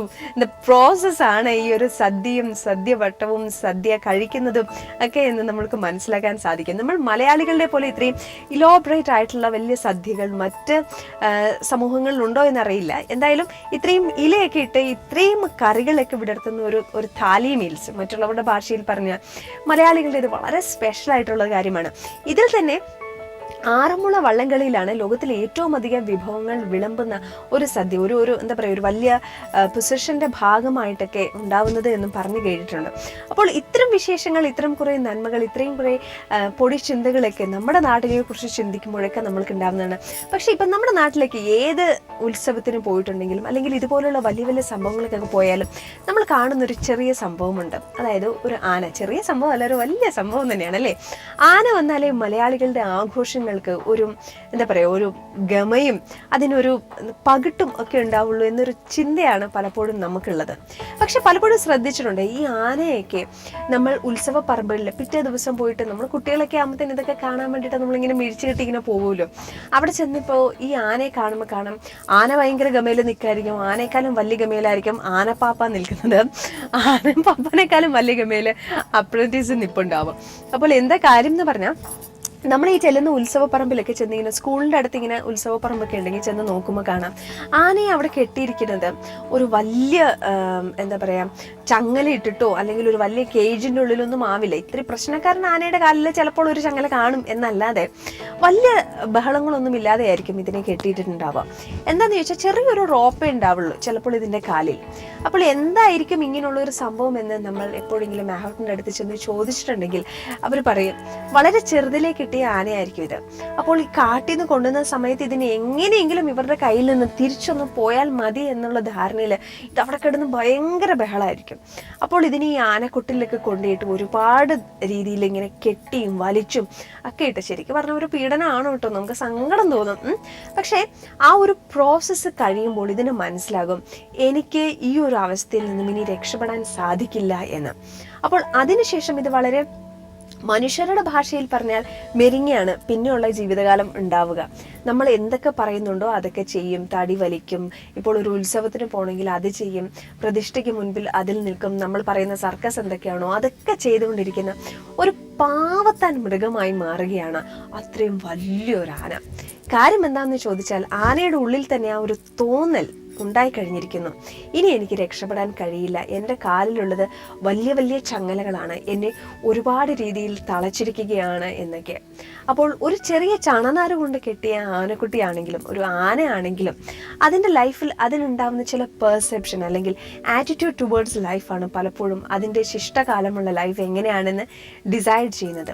പ്രോസസ്സാണ് ഈ ഒരു സദ്യയും സദ്യവട്ടവും സദ്യ കഴിക്കുന്നതും ഒക്കെ എന്ന് നമ്മൾക്ക് മനസ്സിലാക്കാൻ സാധിക്കും. നമ്മൾ മലയാളികളുടെ പോലെ ഇത്രയും ഇലോബറേറ്റ് ആയിട്ടുള്ള വലിയ സദ്യകൾ മറ്റ് സമൂഹങ്ങളിലുണ്ടോ എന്നറിയില്ല. എന്തായാലും ഇത്രയും ഇലയൊക്കെ ഇട്ട് ഇത്രയും കറികളൊക്കെ വിടർത്തുന്ന ഒരു താലി മീൽസ്, മറ്റുള്ളവരുടെ ഭാഷയിൽ പറഞ്ഞാൽ മലയാളികളുടെ ഇത് വളരെ സ്പെഷ്യൽ ആയിട്ടുള്ള കാര്യമാണ്. ഇതിൽ തന്നെ ആറന്മുള വള്ളംകളിയിലാണ് ലോകത്തിലെ ഏറ്റവും അധികം വിഭവങ്ങൾ വിളമ്പുന്ന ഒരു സദ്യ, ഒരു ഒരു വലിയ പൊസിഷന്റെ ഭാഗമായിട്ടൊക്കെ ഉണ്ടാവുന്നത് എന്നും പറഞ്ഞു കേട്ടിട്ടുണ്ട്. അപ്പോൾ ഇത്തരം വിശേഷങ്ങൾ, ഇത്തരം കുറേ നന്മകൾ, ഇത്രയും കുറേ പൊടി ചിന്തകളൊക്കെ നമ്മുടെ നാട്ടിനെ കുറിച്ച് ചിന്തിക്കുമ്പോഴൊക്കെ നമ്മൾക്ക് ഉണ്ടാവുന്നതാണ്. പക്ഷെ ഇപ്പം നമ്മുടെ നാട്ടിലേക്ക് ഏത് ഉത്സവത്തിന് പോയിട്ടുണ്ടെങ്കിലും അല്ലെങ്കിൽ ഇതുപോലുള്ള വലിയ വലിയ സംഭവങ്ങൾക്കൊക്കെ പോയാലും നമ്മൾ കാണുന്നൊരു ചെറിയ സംഭവമുണ്ട്. അതായത് ഒരു ആന. ചെറിയ സംഭവം അല്ല, ഒരു വലിയ സംഭവം തന്നെയാണ് അല്ലേ. ആന വന്നാലേ മലയാളികളുടെ ആഘോഷങ്ങൾ ഒരു ഒരു ഗമയും അതിനൊരു പകിട്ടും ഒക്കെ ഉണ്ടാവുള്ളൂ എന്നൊരു ചിന്തയാണ് പലപ്പോഴും നമുക്കുള്ളത്. പക്ഷെ പലപ്പോഴും ശ്രദ്ധിച്ചിട്ടുണ്ട്, ഈ ആനയൊക്കെ നമ്മൾ ഉത്സവ പറമ്പുകളിൽ പിറ്റേ ദിവസം പോയിട്ട് നമ്മൾ കുട്ടികളൊക്കെ ആകുമ്പോഴത്തേന് ഇതൊക്കെ കാണാൻ വേണ്ടിയിട്ട് നമ്മളിങ്ങനെ മിഴിച്ചു കെട്ടി ഇങ്ങനെ പോകുമല്ലോ. അവിടെ ചെന്നിപ്പോൾ ഈ ആനയെ കാണുമ്പോൾ കാണാം ആന ഭയങ്കര ഗമയിൽ നിൽക്കായിരിക്കും, ആനയെക്കാളും വലിയ ഗമയിലായിരിക്കും ആനപ്പാപ്പ നിൽക്കുന്നത്, ആനപ്പാപ്പനേക്കാളും വലിയ ഗമയിൽ അപ്രന്റീസ് നിൽപ്പുണ്ടാവും. അപ്പോൾ എന്താ കാര്യം എന്ന് പറഞ്ഞാൽ, നമ്മൾ ഈ ചെല്ലുന്ന ഉത്സവപ്പറമ്പിലൊക്കെ ചെന്നിങ്ങനെ സ്കൂളിൻ്റെ അടുത്ത് ഇങ്ങനെ ഉത്സവപ്പറമ്പൊക്കെ ഉണ്ടെങ്കിൽ ചെന്ന് നോക്കുമ്പോൾ കാണാം ആനയെ അവിടെ കെട്ടിയിരിക്കുന്നത് ഒരു വലിയ ചങ്ങല ഇട്ടിട്ടോ അല്ലെങ്കിൽ ഒരു വലിയ കേജിൻ്റെ ഉള്ളിലൊന്നും ആവില്ല. ഇത്തിരി പ്രശ്നക്കാരൻ ആനയുടെ കാലിൽ ചിലപ്പോൾ ഒരു ചങ്ങല കാണും എന്നല്ലാതെ വലിയ ബഹളങ്ങളൊന്നും ഇല്ലാതെ ആയിരിക്കും ഇതിനെ കെട്ടിയിട്ടുണ്ടാവുക. എന്താണെന്ന് ചോദിച്ചാൽ ചെറിയൊരു റോപ്പേ ഉണ്ടാവുള്ളൂ ചിലപ്പോൾ ഇതിൻ്റെ കാലിൽ. അപ്പോൾ എന്തായിരിക്കും ഇങ്ങനെയുള്ളൊരു സംഭവം എന്ന് നമ്മൾ എപ്പോഴെങ്കിലും മാഹോട്ടിൻ്റെ അടുത്ത് ചെന്ന് ചോദിച്ചിട്ടുണ്ടെങ്കിൽ അവർ പറയും വളരെ ചെറുതിലേക്ക് ആനയായിരിക്കും ഇത്. അപ്പോൾ ഈ കാട്ടിൽ നിന്ന് കൊണ്ടുവന്ന സമയത്ത് ഇതിന് എങ്ങനെയെങ്കിലും ഇവരുടെ കയ്യിൽ നിന്ന് തിരിച്ചൊന്ന് പോയാൽ മതി എന്നുള്ള ധാരണയിൽ ഇത് അവിടെ കിടന്ന് ഭയങ്കര ബഹളമായിരിക്കും. അപ്പോൾ ഇതിന് ഈ ആനക്കൊട്ടിലൊക്കെ കൊണ്ടുപോയിട്ട് ഒരുപാട് രീതിയിൽ ഇങ്ങനെ കെട്ടിയും വലിച്ചും ഒക്കെ ഇട്ട് ശരിക്കും പറഞ്ഞ ഒരു പീഡനമാണ് കേട്ടോ. നമുക്ക് സങ്കടം തോന്നും. പക്ഷേ ആ ഒരു പ്രോസസ്സ് കഴിയുമ്പോൾ ഇതിന് മനസ്സിലാകും എനിക്ക് ഈ ഒരു അവസ്ഥയിൽ നിന്നും ഇനി രക്ഷപ്പെടാൻ സാധിക്കില്ല എന്ന്. അപ്പോൾ അതിനുശേഷം ഇത് വളരെ മനുഷ്യരുടെ ഭാഷയിൽ പറഞ്ഞാൽ മെരിങ്ങയാണ് പിന്നെയുള്ള ജീവിതകാലം ഉണ്ടാവുക. നമ്മൾ എന്തൊക്കെ പറയുന്നുണ്ടോ അതൊക്കെ ചെയ്യും, തടി വലിക്കും, ഇപ്പോൾ ഒരു ഉത്സവത്തിന് പോകണമെങ്കിൽ അത് ചെയ്യും, പ്രതിഷ്ഠയ്ക്ക് മുൻപിൽ അതിൽ നിൽക്കും, നമ്മൾ പറയുന്ന സർക്കസ് എന്തൊക്കെയാണോ അതൊക്കെ ചെയ്തുകൊണ്ടിരിക്കുന്ന ഒരു പാവത്താൻ മൃഗമായി മാറുകയാണ് അത്രയും വലിയൊരു ആന. കാര്യം എന്താണെന്ന് ചോദിച്ചാൽ ആനയുടെ ഉള്ളിൽ തന്നെ ആ ഒരു തോന്നൽ ഉണ്ടായിക്കഴിഞ്ഞിരിക്കുന്നു, ഇനി എനിക്ക് രക്ഷപ്പെടാൻ കഴിയില്ല, എൻ്റെ കാലിലുള്ളത് വലിയ വലിയ ചങ്ങലകളാണ്, എന്നെ ഒരുപാട് രീതിയിൽ തളച്ചിരിക്കുകയാണ് എന്നൊക്കെ. അപ്പോൾ ഒരു ചെറിയ ചണനാര് കൊണ്ട് കെട്ടിയ ആനക്കുട്ടിയാണെങ്കിലും ഒരു ആനയാണെങ്കിലും അതിൻ്റെ ലൈഫിൽ അതിനുണ്ടാവുന്ന ചില പെർസെപ്ഷൻ അല്ലെങ്കിൽ ആറ്റിറ്റ്യൂഡ് ടുവേർഡ്സ് ലൈഫാണ് പലപ്പോഴും അതിൻ്റെ ശിഷ്ടകാലമുള്ള ലൈഫ് എങ്ങനെയാണെന്ന് ഡിസൈഡ് ചെയ്യുന്നത്.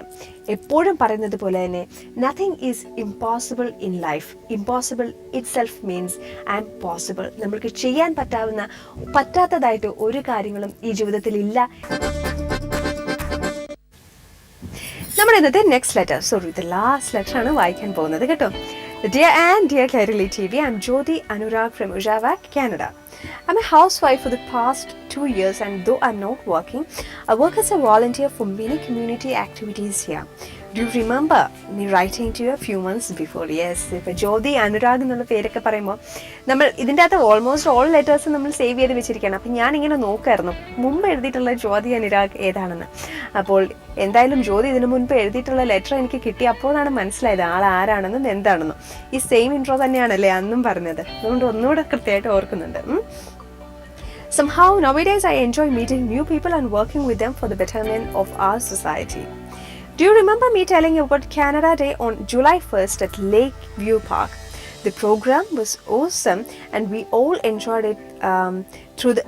എപ്പോഴും പറയുന്നത് പോലെ തന്നെ nothing is impossible in life, impossible it self means I M possible. നമ്മൾക്ക് ചെയ്യാൻ പറ്റാത്തതായിട്ട് ഒരു കാര്യങ്ങളും ഈ ജീവിതത്തിൽ ഇല്ല. നമ്മുടെ ഇന്നത്തെ നെക്സ്റ്റ് ലെറ്റർ, ഇത് ലാസ്റ്റ് ലെറ്റർ ആണ് വായിക്കാൻ പോകുന്നത് കേട്ടോ. Dear Anne, dear Khairali TV, I'm Jyoti Anurag from Ujjawak, Canada. I'm a housewife for the past 2 years, and though I'm not working, I work as a volunteer for many community activities here. Do you remember me writing to you a few months before? Yes. ഇപ്പോൾ ജ്യോതി അനുരാഗ് എന്നുള്ള പേരൊക്കെ പറയുമ്പോൾ നമ്മൾ ഇതിൻ്റെ അകത്ത് almost all letters നമ്മൾ save ചെയ്ത് വെച്ചിരിക്കുകയാണ്. അപ്പം ഞാനിങ്ങനെ നോക്കായിരുന്നു മുമ്പ് എഴുതിയിട്ടുള്ള ജ്യോതി അനുരാഗ് ഏതാണെന്ന്. അപ്പോൾ എന്തായാലും ജ്യോതി ഇതിനു മുൻപ് എഴുതിയിട്ടുള്ള ലെറ്റർ എനിക്ക് കിട്ടി. അപ്പോഴാണ് മനസ്സിലായത് ആൾ ആരാണെന്നും എന്താണെന്നും. ഈ സെയിം ഇൻട്രോ തന്നെയാണല്ലേ അന്നും പറഞ്ഞത്, അതുകൊണ്ട് ഒന്നുകൂടെ കൃത്യമായിട്ട് ഓർക്കുന്നുണ്ട്. Somehow nowadays I enjoy meeting new people and working with them for the betterment of our society. Do you remember me telling you about Canada Day on July 1st at Lakeview Park? The program was awesome and we all enjoyed it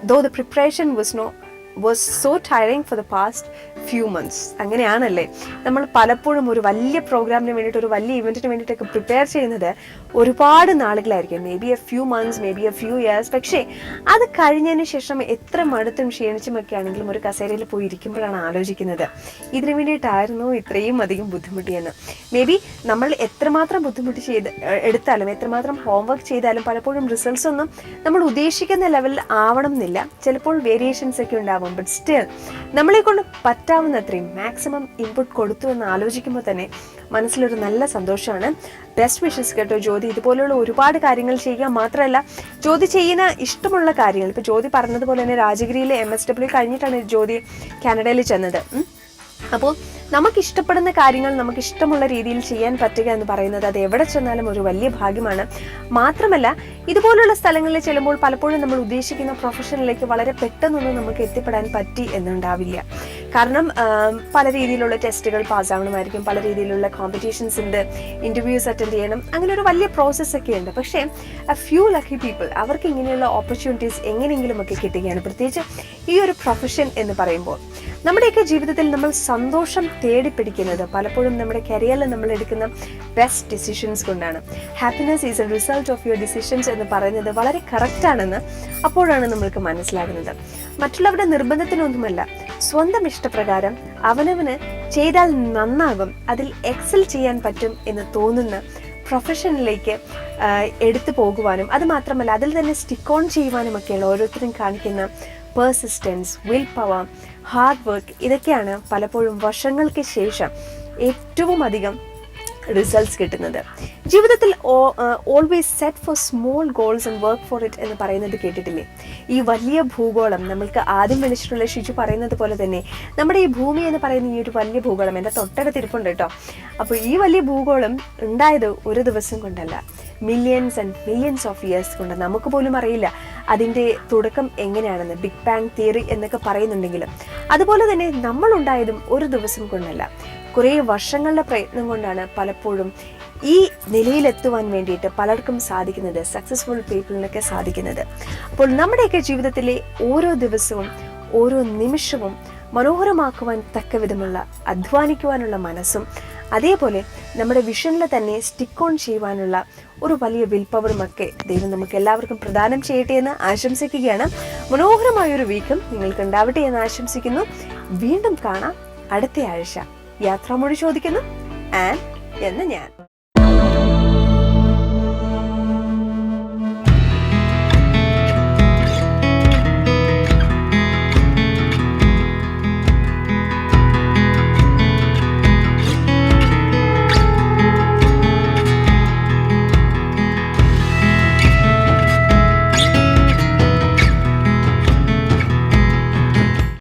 though the preparation was was so tiring for the past few months. അങ്ങനെയാണല്ലേ നമ്മൾ പലപ്പോഴും ഒരു വലിയ പ്രോഗ്രാമിന് വേണ്ടിയിട്ട്, ഒരു വലിയ ഇവൻറ്റിന് വേണ്ടിയിട്ടൊക്കെ പ്രിപ്പയർ ചെയ്യുന്നത് ഒരുപാട് നാളുകളായിരിക്കും, maybe a few months, maybe a few years. പക്ഷേ അത് കഴിഞ്ഞതിന് ശേഷം എത്ര മടുത്തും ക്ഷീണിച്ചുമൊക്കെ ആണെങ്കിലും ഒരു കസേരയിൽ പോയി ഇരിക്കുമ്പോഴാണ് ആലോചിക്കുന്നത് ഇതിനു വേണ്ടിയിട്ടായിരുന്നു ഇത്രയും അധികം ബുദ്ധിമുട്ടിയെന്ന്. മേ ബി നമ്മൾ എത്രമാത്രം ബുദ്ധിമുട്ട് എടുത്താലും എത്രമാത്രം ഹോംവർക്ക് ചെയ്താലും പലപ്പോഴും റിസൾട്ട്സ് ഒന്നും നമ്മൾ ഉദ്ദേശിക്കുന്ന ലെവലിൽ ആവണം എന്നില്ല. ചിലപ്പോൾ വേരിയേഷൻസ് ഒക്കെ ഉണ്ടാവും. ബട്ട് സ്റ്റിൽ നമ്മളെ കൊണ്ട് പറ്റാവുന്നത്രയും മാക്സിമം ഇൻപുട്ട് കൊടുത്തു എന്ന് ആലോചിക്കുമ്പോൾ തന്നെ മനസ്സിലൊരു നല്ല സന്തോഷമാണ്. ബെസ്റ്റ് വിഷസ് കേട്ടോ ജ്യോതി. ഇതുപോലെയുള്ള ഒരുപാട് കാര്യങ്ങൾ ചെയ്യുക മാത്രമല്ല, ജ്യോതി ചെയ്യുന്ന ഇഷ്ടമുള്ള കാര്യങ്ങൾ, ഇപ്പോൾ ജ്യോതി പറഞ്ഞതുപോലെ തന്നെ രാജഗിരിയിലെ MSW കഴിഞ്ഞിട്ടാണ് ജ്യോതി കാനഡയിൽ ചെന്നത്. അപ്പോൾ നമുക്കിഷ്ടപ്പെടുന്ന കാര്യങ്ങൾ നമുക്കിഷ്ടമുള്ള രീതിയിൽ ചെയ്യാൻ പറ്റുക എന്ന് പറയുന്നത് അത് എവിടെ ചെന്നാലും ഒരു വലിയ ഭാഗ്യമാണ്. മാത്രമല്ല ഇതുപോലുള്ള സ്ഥലങ്ങളിൽ ചെല്ലുമ്പോൾ പലപ്പോഴും നമ്മൾ ഉദ്ദേശിക്കുന്ന പ്രൊഫഷനിലേക്ക് വളരെ പെട്ടെന്നൊന്നും നമുക്ക് എത്തിപ്പെടാൻ പറ്റി എന്നുണ്ടാവില്ല. കാരണം പല രീതിയിലുള്ള ടെസ്റ്റുകൾ പാസ്സാവണമായിരിക്കും, പല രീതിയിലുള്ള കോമ്പറ്റീഷൻസ് ഉണ്ട്, ഇൻ്റർവ്യൂസ് അറ്റൻഡ് ചെയ്യണം, അങ്ങനെ ഒരു വലിയ പ്രോസസ്സൊക്കെ ഉണ്ട്. പക്ഷേ ഫ്യൂ ലക്കി പീപ്പിൾ അവർക്ക് ഇങ്ങനെയുള്ള ഓപ്പർച്യൂണിറ്റീസ് എങ്ങനെയെങ്കിലുമൊക്കെ കിട്ടുകയാണ്. പ്രത്യേകിച്ച് ഈ ഒരു പ്രൊഫഷൻ എന്ന് പറയുമ്പോൾ നമ്മുടെയൊക്കെ ജീവിതത്തിൽ നമ്മൾ സന്തോഷം തേടിപ്പിടിക്കുന്നത് പലപ്പോഴും നമ്മുടെ കരിയറിൽ നമ്മൾ എടുക്കുന്ന ബെസ്റ്റ് ഡിസിഷൻസ് കൊണ്ടാണ്. Happiness is A result of your decisions എന്ന് പറയുന്നത് വളരെ കറക്റ്റാണെന്ന് അപ്പോഴാണ് നമ്മൾക്ക് മനസ്സിലാകുന്നത്. മറ്റുള്ളവരുടെ നിർബന്ധത്തിനൊന്നുമല്ല, സ്വന്തം ഇഷ്ടപ്രകാരം അവനവന് ചെയ്താൽ നന്നാകും, അതിൽ എക്സൽ ചെയ്യാൻ പറ്റും എന്ന് തോന്നുന്ന പ്രൊഫഷനിലേക്ക് എടുത്തു പോകുവാനും അത് മാത്രമല്ല അതിൽ തന്നെ സ്റ്റിക്ക് ഓൺ ചെയ്യുവാനുമൊക്കെയുള്ള ഓരോരുത്തരും കാണിക്കുന്ന persistence, will power, hard work, ഇതൊക്കെയാണ് പലപ്പോഴും വർഷങ്ങൾക്ക് ശേഷം ഏറ്റവും അധികം റിസൾട്ട്സ് കിട്ടുന്നത്. ജീവിതത്തിൽ always set four small goals and work for it എന്ന് പറയുന്നത് കേട്ടിട്ടില്ലേ? ഈ വലിയ ഭൂഗോളം നമ്മൾക്ക് ആദ്യം വിളിച്ചിട്ടുള്ള ഷിജു പറയുന്നത് പോലെ തന്നെ നമ്മുടെ ഈ ഭൂമി എന്ന് പറയുന്ന ഈ ഒരു വലിയ ഭൂഗോളം എൻ്റെ തൊട്ടടുത്തിരിപ്പുണ്ട് കേട്ടോ. അപ്പോൾ ഈ വലിയ ഭൂഗോളം ഉണ്ടായത് ഒരു ദിവസം കൊണ്ടല്ല, millions and millions of years കൊണ്ട്. നമുക്ക് പോലും അറിയില്ല അതിൻ്റെ തുടക്കം എങ്ങനെയാണെന്ന്, ബിഗ് ബാങ് തിയറി എന്നൊക്കെ പറയുന്നുണ്ടെങ്കിലും അതുപോലെ തന്നെ നമ്മളുണ്ടായതും ഒരു ദിവസം കൊണ്ടല്ല, കുറേ വർഷങ്ങളുടെ പ്രയത്നം കൊണ്ടാണ് പലപ്പോഴും ഈ നിലയിലെത്തുവാൻ വേണ്ടിയിട്ട് പലർക്കും സാധിക്കുന്നത്, സക്സസ്ഫുൾ പീപ്പിളിനൊക്കെ സാധിക്കുന്നത്. അപ്പോൾ നമ്മുടെയൊക്കെ ജീവിതത്തിലെ ഓരോ ദിവസവും ഓരോ നിമിഷവും മനോഹരമാക്കുവാൻ തക്ക വിധമുള്ള അധ്വാനിക്കുവാനുള്ള മനസ്സും അതേപോലെ നമ്മുടെ വിഷനിൽ തന്നെ സ്റ്റിക്ക് ഓൺ ചെയ്യുവാനുള്ള ഒരു വലിയ വിൽ പവറുമൊക്കെ ദൈവം നമുക്ക് എല്ലാവർക്കും പ്രദാനം ചെയ്യട്ടെ എന്ന് ആശംസിക്കുകയാണ്. മനോഹരമായൊരു വീക്കും നിങ്ങൾക്ക് ഉണ്ടാവട്ടെ എന്ന് ആശംസിക്കുന്നു. വീണ്ടും കാണാം അടുത്ത ആഴ്ച. യാത്രാമൊഴി ചോദിക്കുന്നു ആൻ എന്ന് ഞാൻ.